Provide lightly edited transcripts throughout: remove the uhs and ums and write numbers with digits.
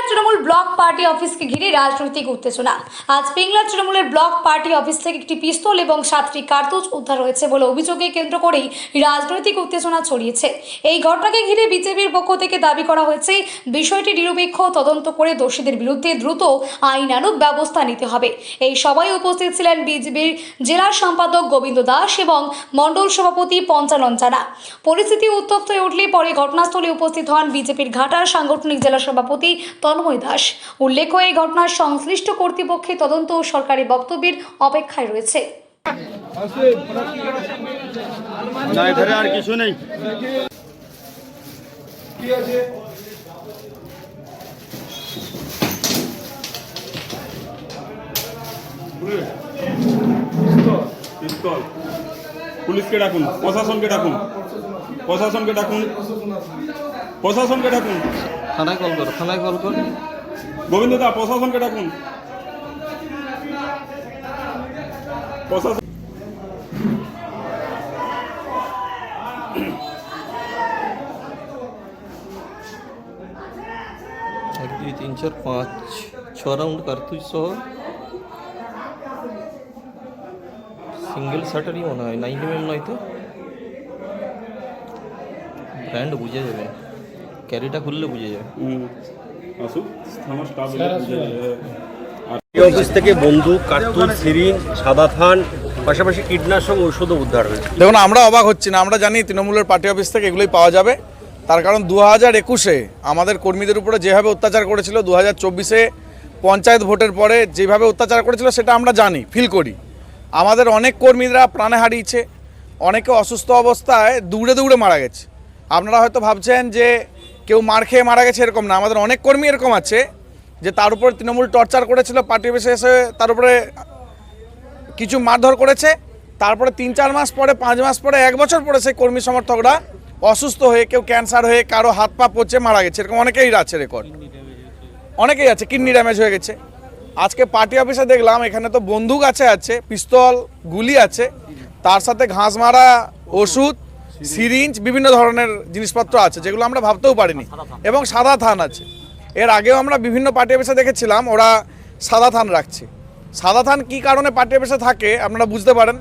Trinamool block party অফিসকে ঘিরে রাজনৈতিক উত্তেজনা। আজ পিংলা তৃণমূলের ব্লক পার্টি অফিস থেকে একটি পিস্তল এবং 7টি কার্তুজ উদ্ধার হয়েছে বলে অভিযোগকে কেন্দ্র করেই রাজনৈতিক উত্তেজনা ছড়িয়েছে। এই ঘটনাকে ঘিরে বিজেপির পক্ষ থেকে দাবি করা হয়েছে বিষয়টি নিরপেক্ষ তদন্ত করে দোষীদের বিরুদ্ধে দ্রুত আইনানুগ ব্যবস্থা নিতে হবে। এই সভায় উপস্থিত ছিলেন বিজেপির জেলা সম্পাদক গোবিন্দ দাস এবং মণ্ডল সভাপতি পঞ্চানন জানা। পরিস্থিতি উত্তপ্ত হয়ে উঠলে পরে ঘটনাস্থলে উপস্থিত হন বিজেপির ঘাটার সাংগঠনিক জেলা সভাপতি তন্ময় দাস। উল্লেখ্য, এই ঘটনার সংশ্লিষ্ট কর্তৃপক্ষের তদন্ত ও সরকারি বক্তব্যের অপেক্ষায় রয়েছে। আর কিছু নেই। পুলিশকে ডাকুন, প্রশাসনকে ডাকুন, প্রশাসনকে ডাকুন, প্রশাসনকে ডাকুন। থানায় কল করো, থানায় কল করো। গোবিন্দ দা, প্রশাসনকে ডাকুন। প্রশাসন 1 2 3 4 5 6 রাউন্ড কার্তুজ সহ সিঙ্গেল শাটারই মনে হয়, 9mm নয় তো। ব্র্যান্ড বুঝে যাবে, ক্যারিটা খুললে বুঝে যাবে। আসুক, থানা স্টাফ বুঝে যাবে। অফিস থেকে বন্দুক, কার্তুজ, সিরিঞ্জ, সাদা থান, পাশাপাশি কীটনাশক ঔষধও উদ্ধার হয়েছে। দেখুন, আমরা অবাক হচ্ছি না। আমরা জানি তৃণমূলের পার্টি অফিস থেকে এগুলোই পাওয়া যাবে। তার কারণ 2021-এ আমাদের কর্মীদের উপরে যেভাবে অত্যাচার করেছিল, 2024-এ পঞ্চায়েত ভোটের পরে যেভাবে অত্যাচার করেছিল সেটা আমরা জানি, ফিল করি। আমাদের অনেক কর্মীরা প্রাণে হারিয়েছে, অনেকে অসুস্থ অবস্থায় দৌড়ে দৌড়ে মারা গেছে। আপনারা হয়তো ভাবছেন যে কেউ মার খেয়ে মারা গেছে, এরকম না। আমাদের অনেক কর্মী এরকম আছে যে তার উপর তৃণমূল টর্চার করেছিল, পার্টি অফিসে এসে তার উপরে কিছু মারধর করেছে। তারপরে 3-4 মাস পরে, 5 মাস পরে, 1 বছর পরে সেই কর্মী সমর্থকরা অসুস্থ হয়ে, কেউ ক্যান্সার হয়ে, কারো হাত পা পচে মারা গেছে। এরকম অনেকেই আছে রেকর্ড, অনেকেই আছে, কিডনি ড্যামেজ হয়ে গেছে। আজকে পার্টি অফিসে দেখলাম এখানে তো বন্দুক আছে, পিস্তল, গুলি আছে, তার সাথে ঘাস মারা ওষুধ, সিরিঞ্জ, বিভিন্ন ধরনের জিনিসপত্র আছে যেগুলো আমরা ভাবতেও পারিনি, এবং সাদা থান আছে। এর আগেও আমরা বিভিন্ন পার্টি অফিসে দেখেছিলাম ওরা সাদা থান রাখছে। সাদা থান কী কারণে পার্টি অফিসে থাকে আপনারা বুঝতে পারেন।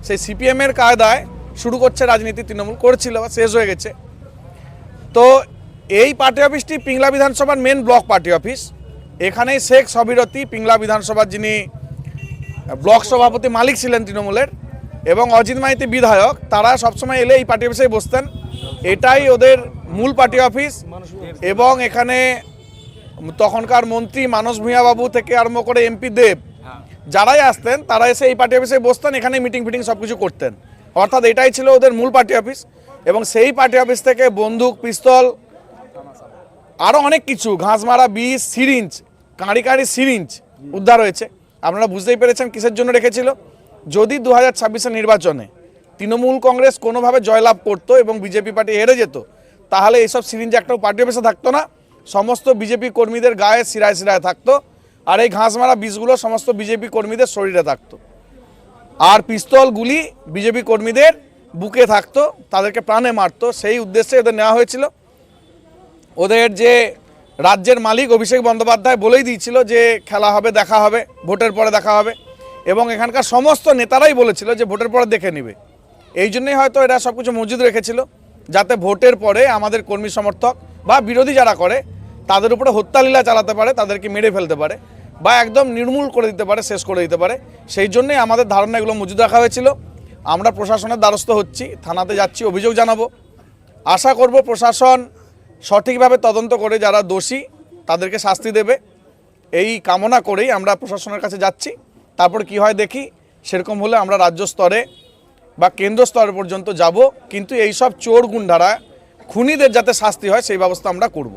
সেই সিপিএমের কায়দায় শুরু করছে রাজনীতি, তৃণমূল করেছিল, শেষ হয়ে গেছে। তো এই পার্টি অফিসটি পিংলা বিধানসভার মেন ব্লক পার্টি অফিস। এখানেই শেখ সবিরতি, পিংলা বিধানসভার যিনি ব্লক সভাপতি মালিক ছিলেন তৃণমূলের, এবং অজিত মাইতি বিধায়ক, তারা সবসময় এলে এই পার্টি অফিসেই বসতেন। এটাই ওদের মূল পার্টি অফিস। এবং এখানে তখনকার মন্ত্রী মানস ভূঁইয়া বাবু থেকে আরম্ভ করে এমপি দেব, যারাই আসতেন তারা এসে এই পার্টি অফিসে বসতেন, এখানে মিটিং ফিটিং সব কিছু করতেন। অর্থাৎ এটাই ছিল ওদের মূল পার্টি অফিস। এবং সেই পার্টি অফিস থেকে বন্দুক, পিস্তল, আরও অনেক কিছু, ঘাস মারা বিষ, সিরিঞ্জ, কাঁড়ি সিরিঞ্জ উদ্ধার হয়েছে। আপনারা বুঝতেই পেরেছেন কিসের জন্য রেখেছিল। যদি 2026-এর নির্বাচনে তৃণমূল কংগ্রেস কোনোভাবে জয়লাভ করতো এবং বিজেপি পার্টি হেরে যেত, তাহলে এইসব সিরিঞ্জ একটাও পার্টি অফিসে থাকতো না, সমস্ত বিজেপি কর্মীদের গায়ে শিরায় শিরায় থাকতো। আর এই ঘাস মারা বিষগুলো সমস্ত বিজেপি কর্মীদের শরীরে থাকতো। আর পিস্তল, গুলি বিজেপি কর্মীদের বুকে থাকতো, তাদেরকে প্রাণে মারতো। সেই উদ্দেশ্যে এদের নেওয়া হয়েছিল। ওদের যে রাজ্যের মালিক অভিষেক বন্দ্যোপাধ্যায় বলেই দিয়েছিল যে খেলা হবে, দেখা হবে, ভোটের পরে দেখা হবে। এবং এখানকার সমস্ত নেতারাই বলেছিল যে ভোটের পরে দেখে নেবে। এই জন্যই হয়তো এরা সব কিছু মজুদ রেখেছিল, যাতে ভোটের পরে আমাদের কর্মী সমর্থক বা বিরোধী যারা করে তাদের উপরে হত্যালীলা চালাতে পারে, তাদেরকে মেরে ফেলতে পারে, বা একদম নির্মূল করে দিতে পারে, শেষ করে দিতে পারে। সেই জন্যই আমাদের ধারণা এগুলো মজুদ রাখা হয়েছিল। আমরা প্রশাসনের দ্বারস্থ হচ্ছি, থানাতে যাচ্ছি, অভিযোগ জানাবো। আশা করব প্রশাসন সঠিকভাবে তদন্ত করে যারা দোষী তাদেরকে শাস্তি দেবে, এই কামনা করেই আমরা প্রশাসনের কাছে যাচ্ছি। তারপর কি হয় দেখি, সেরকম হলে আমরা রাজ্য স্তরে বা কেন্দ্র স্তর পর্যন্ত যাব। কিন্তু এই সব চোর গুন্ডারা, খুনিদের যাতে শাস্তি হয় সেই ব্যবস্থা আমরা করব।